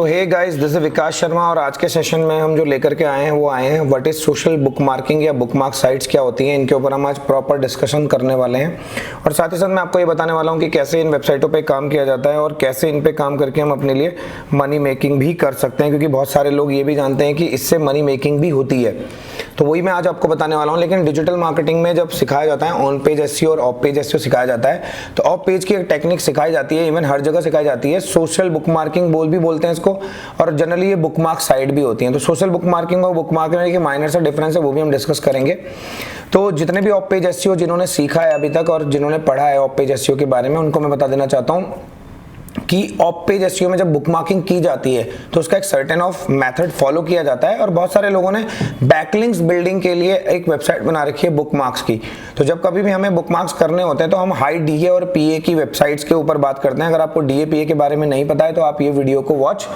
Hey guys, this is विकास शर्मा और आज के सेशन में हम जो लेकर के आए हैं वो आए हैं what is social book marking या बुक मार्क साइट्स क्या होती हैं। इनके ऊपर हम आज प्रॉपर डिस्कशन करने वाले हैं और साथ ही साथ मैं आपको ये बताने वाला हूं कि कैसे इन वेबसाइटों पे काम किया जाता है और कैसे इन पे काम करके हम अपने लिए मनी मेकिंग भी कर सकते हैं, क्योंकि बहुत सारे लोग ये भी जानते हैं कि इससे मनी मेकिंग भी होती है। तो वही मैं आज आपको बताने वाला हूँ। लेकिन डिजिटल मार्केटिंग में जब सिखाया जाता है ऑन पेज एसईओ और ऑफ पेज एसईओ सिखाया जाता है, तो ऑफ पेज की एक टेक्निक सिखाई जाती है, इवन हर जगह सिखाई जाती है। सोशल बुक मार्किंग भी बोलते हैं इसको, और जनरली ये बुक मार्क साइट भी होती हैं। तो सोशल बुक मार्किंग और बुक मार्किंग में माइनर सा डिफरेंस है, वो भी हम डिस्कस करेंगे। तो जितने भी ऑफ पेज एसईओ जिन्होंने सीखा है अभी तक और जिन्होंने पढ़ा है ऑफ पेज एसईओ के बारे में, उनको मैं बता देना चाहता हूँ कि ऑफ पेज एसईओ में जब बुक मार्किंग की जाती है तो उसका एक सर्टेन ऑफ मेथड फॉलो किया जाता है। और बहुत सारे लोगों ने बैकलिंक्स बिल्डिंग के लिए एक वेबसाइट बना रखी है बुक मार्क्स की। तो जब कभी भी हमें बुक मार्क्स करने होते हैं तो हम हाई डीए और पीए की वेबसाइट्स के ऊपर बात करते हैं। अगर आपको डीए पीए के बारे में नहीं पता है तो आप ये वीडियो को वॉच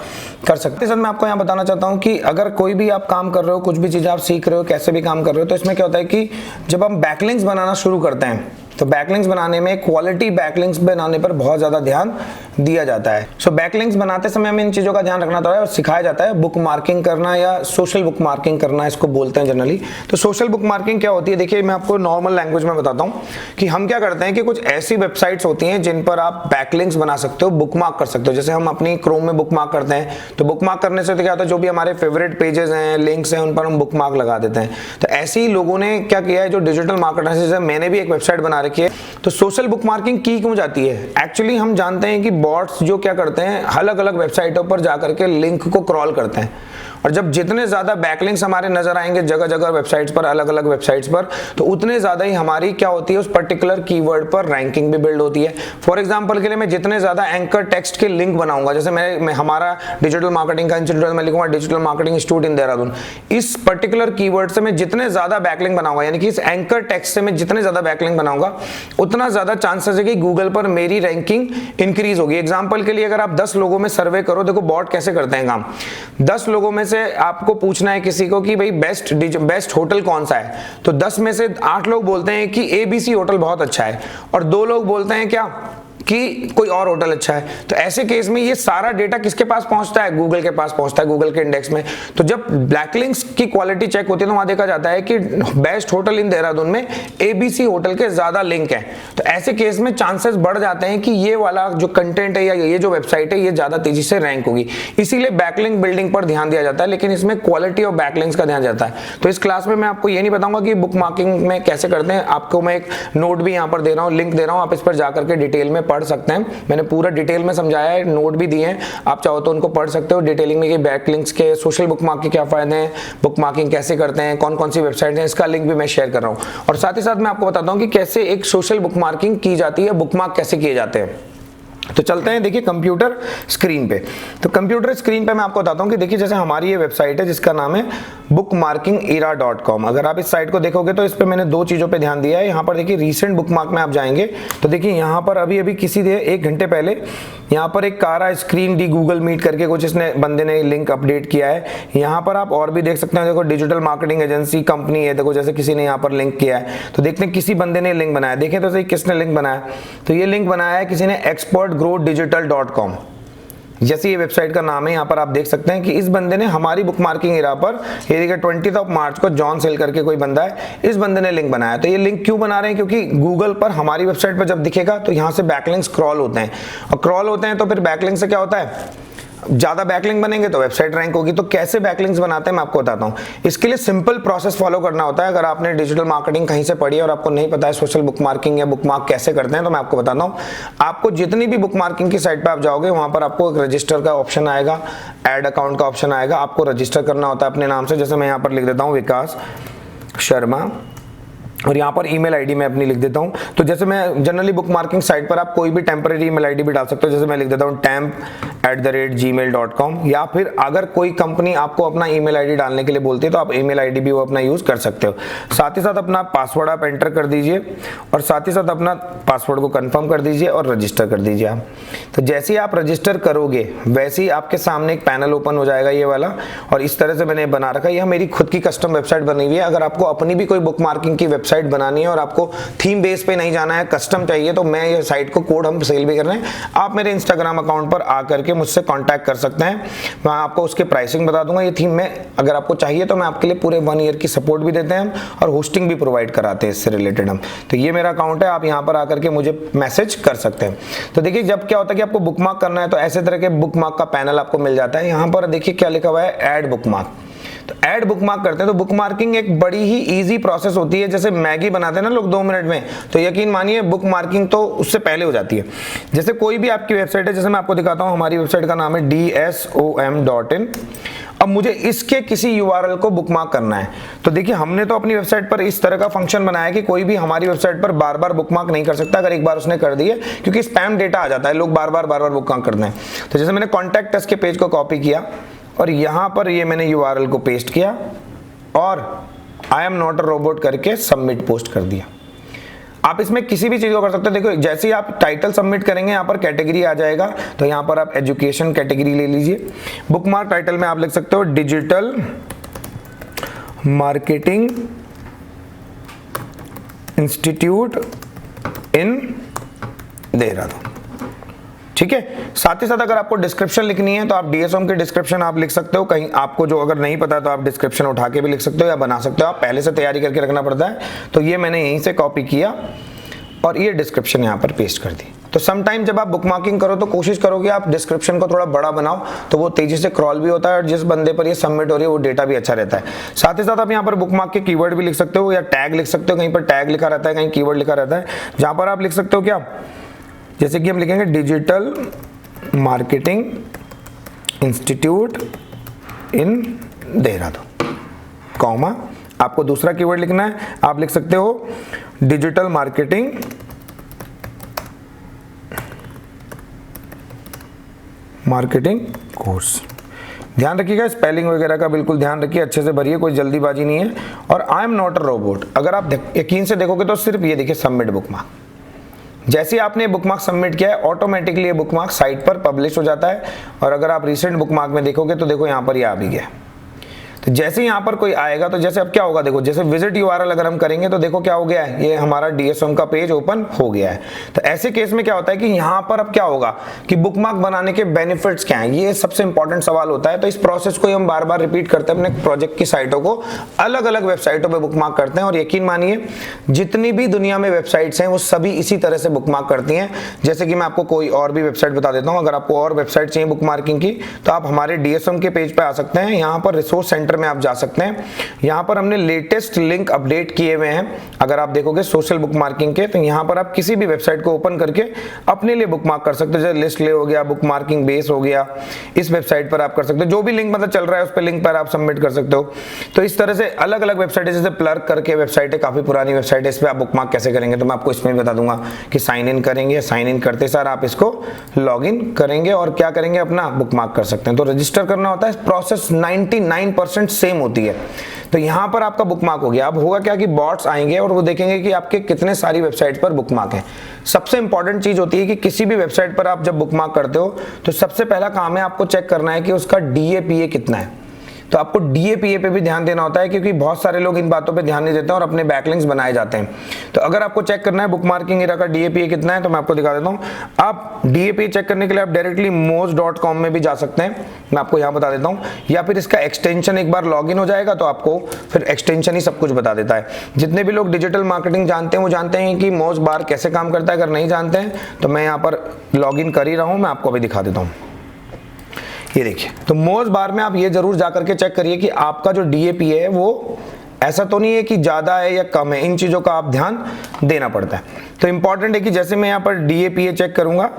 कर सकते हैं। सर, मैं आपको यहाँ बताना चाहता हूँ कि अगर कोई भी आप काम कर रहे हो, कुछ भी चीज़ आप सीख रहे हो, कैसे भी काम कर रहे हो, तो इसमें क्या होता है कि जब हम बैकलिंक्स बनाना शुरू करते हैं तो बैकलिंक्स बनाने में, क्वालिटी बैकलिंक्स बनाने पर बहुत ज्यादा ध्यान दिया जाता है। सो बैकलिंक्स बनाते समय हमें इन चीजों का ध्यान रखना होता है और सिखाया जाता है बुक मार्किंग करना या सोशल बुक मार्किंग करना, इसको बोलते हैं जनरली। तो सोशल बुक मार्किंग क्या होती है, देखिए मैं आपको नॉर्मल लैंग्वेज में बताता हूँ कि हम क्या करते हैं कि कुछ ऐसी वेबसाइट्स होती हैं जिन पर आप बैकलिंक्स बना सकते हो, बुक मार्क कर सकते हो। जैसे हम अपनी क्रोम में बुक मार्क करते हैं, तो बुक मार्क करने से तो क्या होता है, जो भी हमारे फेवरेट पेजेस हैं, लिंक्स हैं, उन पर हम बुक मार्क लगा देते हैं। तो ऐसे ही लोगों ने क्या किया है, जो डिजिटल मार्केटर्स है, मैंने भी एक वेबसाइट बना रखी है। तो सोशल बुक मार्किंग की क्यों जाती है? एक्चुअली हम जानते हैं कि बॉट्स जो क्या करते हैं, अलग अलग वेबसाइटों पर जाकर के लिंक को क्रॉल करते हैं, और जब जितने ज्यादा बैकलिंक्स हमारे नजर आएंगे जगह जगह वेबसाइट्स पर, अलग अलग वेबसाइट्स पर, तो उतने ज्यादा ही हमारी क्या होती है, उस पर्टिकुलर कीवर्ड पर रैंकिंग भी बिल्ड होती है। फॉर एग्जांपल के लिए मैं जितने ज्यादा एंकर टेक्स्ट के लिंक बनाऊंगा, जैसे मैं हमारा डिजिटल मार्केटिंग का इंस्टीट्यूट में लिखूंगा डिजिटल मार्केटिंग इंस्टीट्यूट इन देहरादून, इस पर्टिकुलर कीवर्ड से मैं जितने ज्यादा बैकलिंक बनाऊंगा, यानी कि इस एंकर टेक्स्ट से मैं जितने ज्यादा बैकलिंक बनाऊंगा, उतना ज्यादा चांसेस है कि गूगल पर मेरी रैंकिंग इंक्रीज होगी। एग्जाम्पल के लिए अगर आप 10 लोगों में सर्वे करो, देखो बॉट कैसे करते हैं काम। 10 लोगों में से आपको पूछना है किसी को कि भाई बेस्ट होटल कौन सा है, तो 10 में से 8 लोग बोलते हैं कि एबीसी होटल बहुत अच्छा है, और 2 लोग बोलते हैं क्या कि कोई और होटल अच्छा है। तो ऐसे केस में ये सारा डेटा किसके पास पहुंचता है? गूगल के पास पहुंचता है, गूगल के इंडेक्स में। तो जब बैकलिंक्स की क्वालिटी चेक होती है तो वहां देखा जाता है कि बेस्ट होटल इन देहरादून में एबीसी होटल के ज्यादा लिंक है। तो ऐसे केस में चांसेस बढ़ जाते हैं कि ये वाला जो कंटेंट है या ये जो वेबसाइट है ये ज्यादा तेजी से रैंक होगी। इसीलिए बैकलिंक बिल्डिंग पर ध्यान दिया जाता है, लेकिन इसमें क्वालिटी ऑफ बैकलिंक्स का ध्यान जाता है। तो इस क्लास में मैं आपको ये नहीं बताऊंगा कि बुक मार्किंग में कैसे करते हैं, आपको मैं एक नोट भी यहाँ पर दे रहा हूँ, लिंक दे रहा हूँ, आप इस पर जाकर के डिटेल में पढ़ सकते हैं। मैंने पूरा डिटेल में समझाया है, नोट भी दिए हैं, आप चाहो तो उनको पढ़ सकते हो डिटेलिंग में कि बैकलिंक्स के, सोशल बुक मार्क के क्या फायदे हैं, बुक मार्किंग कैसे करते हैं, कौन कौन सी वेबसाइट हैं, इसका लिंक भी मैं शेयर कर रहा हूं। और साथ ही साथ मैं आपको बताता हूं कि कैसे एक सोशल बुक मार्किंग की जाती है, बुक मार्क कैसे किए जाते हैं। तो चलते हैं, देखिए कंप्यूटर स्क्रीन पे। तो कंप्यूटर स्क्रीन पे मैं आपको बताता हूं कि देखिए जैसे हमारी ये वेबसाइट है जिसका नाम है bookmarkingera.com। अगर आप इस साइट को देखोगे तो इस पे मैंने 2 चीजों पे ध्यान दिया है। यहाँ पर देखिए रीसेंट बुकमार्क में आप जाएंगे तो देखिए यहाँ पर अभी किसी ने 1 घंटे पहले यहाँ पर एक कारा स्क्रीन डी गूगल मीट करके कुछ इसने बंदे ने लिंक अपडेट किया है। यहाँ पर आप और भी देख सकते हैं, देखो डिजिटल मार्केटिंग एजेंसी कंपनी है, देखो जैसे किसी ने यहाँ पर लिंक किया है। तो देखते हैं किसी बंदे ने लिंक बनाया, देखें तो सही किसने लिंक बनाया। तो ये लिंक बनाया है किसी ने expertgrowdigital.com, जैसे ये वेबसाइट का नाम है। यहाँ पर आप देख सकते हैं कि इस बंदे ने हमारी बुक मार्किंग एरा पर, ये देखिए 20 मार्च को जॉन सेल करके कोई बंदा है, इस बंदे ने लिंक बनाया। तो ये लिंक क्यों बना रहे हैं? क्योंकि गूगल पर हमारी वेबसाइट पर जब दिखेगा तो यहाँ से बैकलिंक्स क्रॉल होते हैं, और क्रॉल होते हैं तो फिर बैकलिंक से क्या होता है, ज्यादा बैकलिंक बनेंगे तो वेबसाइट रैंक होगी। तो कैसे बैकलिंक्स बनाते हैं मैं आपको बताता हूं। इसके लिए सिंपल प्रोसेस फॉलो करना होता है। अगर आपने डिजिटल मार्केटिंग कहीं से पढ़ी है और आपको नहीं पता है सोशल बुक मार्किंग या बुक मार्क कैसे करते हैं, तो मैं आपको बताता हूं। आपको जितनी भी बुक मार्किंग की साइट पे आप जाओगे वहां पर आपको एक रजिस्टर का ऑप्शन आएगा, ऐड अकाउंट का ऑप्शन आएगा। आपको रजिस्टर करना होता है अपने नाम से, जैसे मैं यहाँ पर लिख देता हूँ विकास शर्मा, और यहाँ पर ईमेल आईडी मैं अपनी लिख देता हूँ। तो जैसे मैं जनरली बुक मार्किंग साइट पर आप कोई भी टेम्पररी ईमेल आईडी भी डाल सकते हो, जैसे मैं लिख देता हूँ temp@gmail.com, या फिर अगर कोई कंपनी आपको अपना ईमेल आईडी डालने के लिए बोलती है तो आप ईमेल आईडी भी वो अपना यूज कर सकते हो। साथ ही साथ अपना पासवर्ड आप एंटर कर दीजिए, और साथ ही साथ अपना पासवर्ड को कंफर्म कर दीजिए और रजिस्टर कर दीजिए आप। तो जैसे ही आप रजिस्टर करोगे वैसे ही आपके सामने एक पैनल ओपन हो जाएगा ये वाला, और इस तरह से मैंने बना रखा है। यह मेरी खुद की कस्टम वेबसाइट बनी हुई है। अगर आपको अपनी भी कोई बुक मार्किंग की वेबसाइट वेबसाइट बनानी है और आपको थीम बेस पे नहीं जाना है, कस्टम चाहिए, तो मैं ये साइट को कोड हम सेल भी कर रहे हैं, आप मेरे इंस्टाग्राम अकाउंट पर आकर के मुझसे कांटेक्ट कर सकते हैं। मैं आपको उसके प्राइसिंग बता दूंगा। ये थीम में अगर आपको चाहिए तो मैं आपके लिए पूरे 1 ईयर की सपोर्ट भी देते हैं हम, और होस्टिंग भी प्रोवाइड कराते हैं इससे रिलेटेड हम। तो ये मेरा अकाउंट है, आप यहाँ पर आकर के मुझे मैसेज कर सकते हैं। तो देखिए जब क्या होता है कि आपको बुकमार्क करना है तो ऐसे तरह के बुकमार्क का पैनल आपको मिल जाता है। यहाँ पर देखिए क्या लिखा हुआ है, ऐड बुकमार्क। तो ऐड बुकमार्क करते हैं तो बुकमार्किंग एक बड़ी ही इजी प्रोसेस होती है। जैसे मैगी बनाते हैं ना लोग 2 मिनट में, तो यकीन मानिए बुकमार्किंग तो उससे पहले हो जाती है। जैसे कोई भी आपकी वेबसाइट है, जैसे मैं आपको दिखाता हूं, हमारी वेबसाइट का नाम है DSOM.in। अब मुझे इसके किसी URL को बुकमार्क करना है, तो देखिए हमने तो अपनी वेबसाइट पर इस तरह का फंक्शन बनाया है कि कोई भी हमारी वेबसाइट पर बार बार बुकमार्क नहीं कर सकता अगर एक बार उसने कर दिए, क्योंकि स्पैम डेटा आ जाता है, लोग बार बार बुकमार्क करते हैं। तो जैसे मैंने कॉन्टैक्ट अस के पेज को कॉपी किया और यहां पर ये मैंने URL को पेस्ट किया और I am not a robot करके सबमिट पोस्ट कर दिया। आप इसमें किसी भी चीज को कर सकते हैं। देखो जैसे ही आप टाइटल सबमिट करेंगे यहाँ पर कैटेगरी आ जाएगा, तो यहाँ पर आप एजुकेशन कैटेगरी ले लीजिए। बुकमार्क टाइटल में आप लिख सकते हो डिजिटल मार्केटिंग इंस्टीट्यूट इन देहरादून, ठीक है। साथ ही साथ अगर आपको डिस्क्रिप्शन लिखनी है तो आप DSOM के डिस्क्रिप्शन आप लिख सकते हो। कहीं आपको जो अगर नहीं पता तो आप डिस्क्रिप्शन उठा के भी लिख सकते हो या बना सकते हो, आप पहले से तैयारी करके रखना पड़ता है। तो ये मैंने यहीं से कॉपी किया और ये डिस्क्रिप्शन यहाँ पर पेस्ट कर दी। तो समटाइम जब आप बुकमार्किंग करो तो कोशिश करो कि आप डिस्क्रिप्शन को थोड़ा बड़ा बनाओ, तो वो तेजी से क्रॉल भी होता है और जिस बंदे पर ये सबमिट हो रही है वो डेटा भी अच्छा रहता है। साथ ही साथ आप यहाँ पर बुकमार्क के कीवर्ड भी लिख सकते हो या टैग लिख सकते हो। कहीं पर टैग लिखा रहता है, कहीं कीवर्ड लिखा रहता है, जहाँ पर आप लिख सकते हो क्या, जैसे कि हम लिखेंगे डिजिटल मार्केटिंग इंस्टीट्यूट इन देहरादून, कॉमा आपको दूसरा कीवर्ड लिखना है, आप लिख सकते हो डिजिटल मार्केटिंग कोर्स। ध्यान रखिएगा स्पेलिंग वगैरह का बिल्कुल ध्यान रखिए, अच्छे से भरिए, कोई जल्दीबाजी नहीं है। और I am not a robot अगर आप यकीन से देखोगे तो सिर्फ ये देखिए सबमिट बुकमार्क। जैसे ही आपने बुकमार्क सबमिट किया है ऑटोमेटिकली ये बुकमार्क साइट पर पब्लिश हो जाता है। और अगर आप रिसेंट बुकमार्क में देखोगे तो देखो यहाँ पर ये आ भी गया। तो जैसे यहाँ पर कोई आएगा तो जैसे अब क्या होगा, देखो जैसे विजिट URL अगर हम करेंगे तो देखो क्या हो गया है, ये हमारा DSOM का पेज ओपन हो गया है। तो ऐसे केस में क्या होता है कि यहाँ पर अब क्या होगा कि बुकमार्क बनाने के बेनिफिट्स क्या हैं, ये सबसे इंपॉर्टेंट सवाल होता है। तो इस प्रोसेस को हम बार बार रिपीट करते हैं अपने प्रोजेक्ट की साइटों को, अलग अलग वेबसाइटों पर बुकमार्क करते हैं। और यकीन मानिए जितनी भी दुनिया में वेबसाइट्स हैं वो सभी इसी तरह से बुकमार्क करती हैं। जैसे कि मैं आपको कोई और भी वेबसाइट बता देता हूँ, अगर आपको और वेबसाइट चाहिए बुकमार्किंग की तो आप हमारे DSOM के पेज पर आ सकते हैं। यहाँ पर रिसोर्स सेंटर में आप जा सकते हैं। यहां पर हमने लेटेस्ट लिंक अपडेट किए हुए हैं। अगर आप देखोगे सोशल बुकमार्किंग के, तो यहां पर आप किसी भी वेबसाइट को ओपन करके अपने लिए बुकमार्क कर सकते हो। जैसे लिस्ट ले हो गया, बुकमार्किंग बेस हो गया, इस वेबसाइट पर आप कर सकते हो। जो भी लिंक मतलब चल रहा है उस पर लिंक पर आप सबमिट कर सकते हो। तो इस तरह से अलग अलग वेबसाइट है, जैसे प्लर्क करके वेबसाइट है, काफी पुरानी वेबसाइट है, इस पर आप बुकमार्क कैसे करेंगे तो मैं आपको इसमें बता दूंगा कि साइन इन करेंगे, साइन इन करते सर आप इसको लॉग इन करेंगे और क्या करेंगे, अपना बुकमार्क कर सकते हैं। तो रजिस्टर करना होता है, प्रोसेस 99% सेम होती है। तो यहां पर आपका बुकमार्क हो गया। अब होगा क्या कि बॉट्स आएंगे और वो देखेंगे कि आपके कितने सारी वेबसाइट पर बुकमार्क है। सबसे इंपॉर्टेंट चीज होती है कि किसी भी वेबसाइट पर आप जब बुकमार्क करते हो तो सबसे पहला काम है आपको चेक करना है कि उसका DAPA कितना है। तो आपको DAPA पे भी ध्यान देना होता है, क्योंकि बहुत सारे लोग इन बातों पे ध्यान नहीं देते हैं और अपने बैकलिंक्स बनाए जाते हैं। तो अगर आपको चेक करना है बुकमार्किंग एरा का DAPA कितना है तो मैं आपको दिखा देता हूं। आप DAPA चेक करने के लिए आप डायरेक्टली moz.com में भी जा सकते हैं, मैं आपको यहां बता देता हूं, या फिर इसका एक्सटेंशन एक बार लॉगिन हो जाएगा तो आपको फिर एक्सटेंशन ही सब कुछ बता देता है। जितने भी लोग डिजिटल मार्केटिंग जानते हैं वो जानते हैं कि मोज बार कैसे काम करता है। अगर नहीं जानते हैं तो मैं यहाँ पर लॉगिन कर ही रहा हूँ, मैं आपको अभी दिखा देता हूँ। ये देखिए, तो मोज बार में आप ये जरूर जाकर के चेक करिए कि आपका जो DAPA है वो ऐसा तो नहीं है कि ज्यादा है या कम है। इन चीजों का आप ध्यान देना पड़ता है। तो इंपॉर्टेंट है कि जैसे मैं यहाँ पर DAPA चेक करूंगा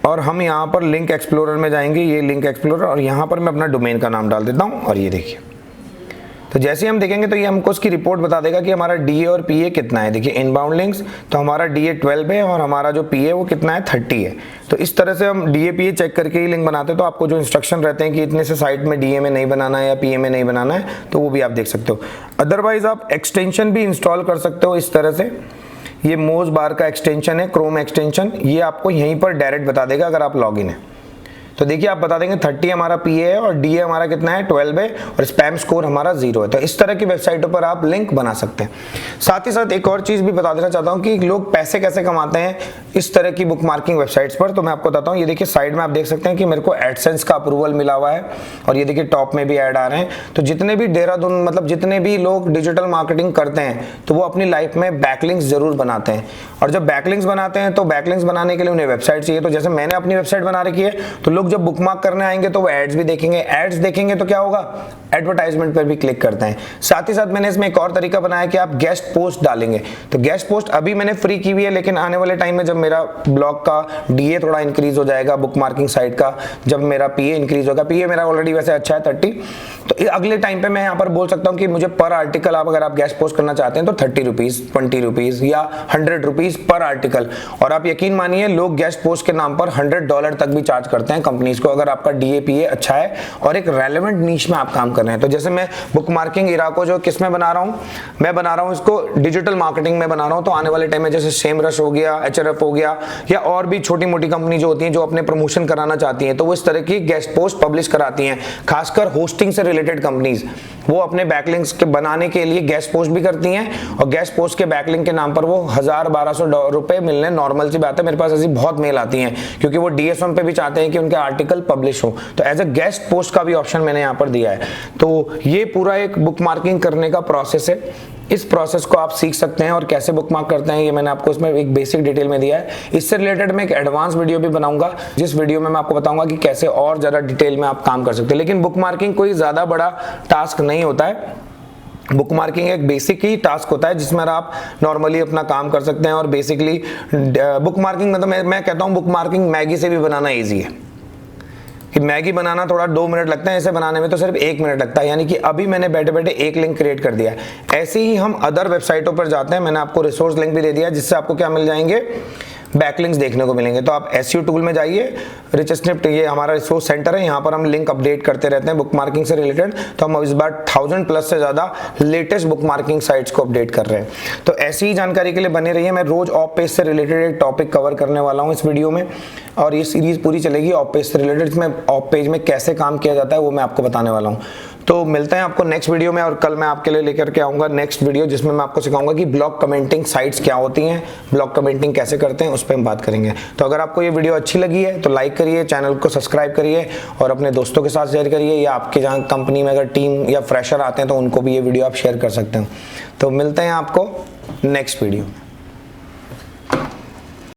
और हम यहाँ पर लिंक एक्सप्लोरर में जाएंगे, ये लिंक एक्सप्लोरर, और यहाँ पर मैं अपना डोमेन का नाम डाल देता हूँ और ये देखिए। तो जैसे हम देखेंगे तो ये हमको उसकी रिपोर्ट बता देगा कि हमारा DA और PA कितना है। देखिए इनबाउंड लिंक्स, तो हमारा DA 12 है और हमारा जो PA वो कितना है 30 है। तो इस तरह से हम DA PA चेक करके ही लिंक बनाते हैं। तो आपको जो इंस्ट्रक्शन रहते हैं कि इतने से साइट में DA में नहीं बनाना है या PA में नहीं बनाना है, तो वो भी आप देख सकते हो। अदरवाइज आप एक्सटेंशन भी इंस्टॉल कर सकते हो इस तरह से। ये मोज बार का एक्सटेंशन है, क्रोम एक्सटेंशन, ये आपको यहीं पर डायरेक्ट बता देगा अगर आप लॉगिन है। तो देखिए आप बता देंगे 30 हमारा पीए है और डीए हमारा कितना है 12 है और स्पैम स्कोर हमारा 0 है। तो इस तरह की वेबसाइटों पर आप लिंक बना सकते हैं। साथ ही साथ एक और चीज भी बता देना चाहता हूं कि लोग पैसे कैसे कमाते हैं इस तरह की बुक मार्किंग वेबसाइट्स पर। तो मैं आपको बताता हूं, ये देखिए साइड में आप देख सकते हैं कि मेरे को एडसेंस का अप्रूवल मिला हुआ है और ये देखिए टॉप में भी ऐड आ रहे हैं। तो जितने भी देहरादून मतलब जितने भी लोग डिजिटल मार्केटिंग करते हैं तो वो अपनी लाइफ में बैकलिंक्स जरूर बनाते हैं, और जब बैकलिंक्स बनाते हैं तो बैकलिंक्स बनाने के लिए उन्हें वेबसाइट चाहिए। तो जैसे मैंने अपनी वेबसाइट बना रखी है, तो लोग जब बुकमार्क करने आएंगे तो वो एड्स भी देखेंगे, एड्स देखेंगे तो क्या होगा, एडवर्टाइजमेंट पर भी क्लिक करते हैं। साथ ही साथ मैंने इसमें एक और तरीका बनाया कि आप गेस्ट पोस्ट डालेंगे। तो गेस्ट पोस्ट अभी मैंने फ्री की हुई है, लेकिन आने वाले टाइम में जब मेरा ब्लॉग का डीए थोड़ा इंक्रीज हो जाएगा, बुक मार्किंग साइट का जब मेरा पीए इंक्रीज होगा, पीए मेरा ऑलरेडी वैसे अच्छा है 30, तो अगले टाइम पे मैं यहाँ पर बोल सकता हूँ कि मुझे पर आर्टिकल आप अगर आप गेस्ट पोस्ट करना चाहते हैं तो 30 रुपीज, 20 रुपीज या 100 रुपीज पर आर्टिकल। और आप यकीन मानिए लोग गेस्ट पोस्ट के नाम पर $100 तक भी चार्ज करते हैं कंपनीज को, अगर आपका डीएपीए अच्छा है और एक रेलेवेंट नीश में आप काम कर रहे हैं। तो जैसे मैं बुक मार्किंग इरा को जो किस में बना रहा हूँ, मैं बना रहा हूँ इसको डिजिटल मार्केटिंग में बना रहा हूँ। तो आने वाले टाइम में जैसे सेमरश हो गया, एचआरएफ हो गया या और भी छोटी मोटी कंपनी जो होती हैं जो अपने प्रमोशन कराना चाहती हैं, तो वो इस तरह की गेस्ट पोस्ट पब्लिश कराती हैं। खासकर होस्टिंग से रिलेटेड कंपनीज वो अपने बैकलिंक्स के बनाने के लिए गेस्ट पोस्ट भी करती हैं, और गेस्ट पोस्ट के बैकलिंक के नाम पर वो 1000-1200 रुपए मिलने नॉर्मल सी बात है। मेरे पास ऐसी बहुत मेल आती हैं क्योंकि वो डीएस1 पे भी चाहते हैं कि उनके आर्टिकल पब्लिश हो। तो एज अ गेस्ट पोस्ट का भी ऑप्शन मैंने यहाँ पर दिया है। तो ये पूरा एक बुक मार्किंग करने का प्रोसेस है। इस प्रोसेस को आप सीख सकते हैं और कैसे बुकमार्क करते हैं ये मैंने आपको इसमें एक बेसिक डिटेल में दिया है। इससे रिलेटेड मैं एक एडवांस वीडियो भी बनाऊंगा जिस वीडियो में मैं आपको बताऊंगा कि कैसे और ज्यादा डिटेल में आप काम कर सकते हैं। लेकिन बुक मार्किंग कोई ज्यादा बड़ा टास्क नहीं होता है। बुक मार्किंग एक बेसिक ही टास्क होता है जिसमें आप नॉर्मली अपना काम कर सकते हैं। और बेसिकली बुक मार्किंग मतलब मैं कहता हूँ बुक मार्किंग मैगी से भी बनाना ईजी है, कि मैगी बनाना थोड़ा 2 मिनट लगता है, इसे बनाने में तो सिर्फ 1 मिनट लगता है। यानी कि अभी मैंने बैठे बैठे एक लिंक क्रिएट कर दिया है। ऐसे ही हम अदर वेबसाइटों पर जाते हैं, मैंने आपको रिसोर्स लिंक भी दे दिया है जिससे आपको क्या मिल जाएंगे, बैकलिंक्स देखने को मिलेंगे। तो आप एसईओ टूल में जाइए, रिचस्क्रिप्ट ये हमारा रिसोर्स सेंटर है, यहाँ पर हम लिंक अपडेट करते रहते हैं बुक मार्किंग से रिलेटेड। तो हम इस बार 1000+ से ज्यादा लेटेस्ट बुक मार्किंग साइट्स को अपडेट कर रहे हैं। तो ऐसी ही जानकारी के लिए बने रहिए। मैं रोज ऑफ पेज से रिलेटेड एक टॉपिक कवर करने वाला हूँ इस वीडियो में, और ये सीरीज पूरी चलेगी ऑफ पेज से रिलेटेड। इसमें ऑफ पेज में कैसे काम किया जाता है वो मैं आपको बताने वाला हूँ। तो मिलते हैं आपको नेक्स्ट वीडियो में, और कल मैं आपके लिए लेकर के आऊंगा नेक्स्ट वीडियो जिसमें मैं आपको सिखाऊंगा कि ब्लॉग कमेंटिंग साइट्स क्या होती हैं, ब्लॉग कमेंटिंग कैसे करते हैं, उस पर हम बात करेंगे। तो अगर आपको ये वीडियो अच्छी लगी है तो लाइक करिए, चैनल को सब्सक्राइब करिए और अपने दोस्तों के साथ शेयर करिए, या आपके जहाँ कंपनी में अगर टीम या फ्रेशर आते हैं तो उनको भी ये वीडियो आप शेयर कर सकते हो। तो मिलते हैं आपको नेक्स्ट वीडियो में।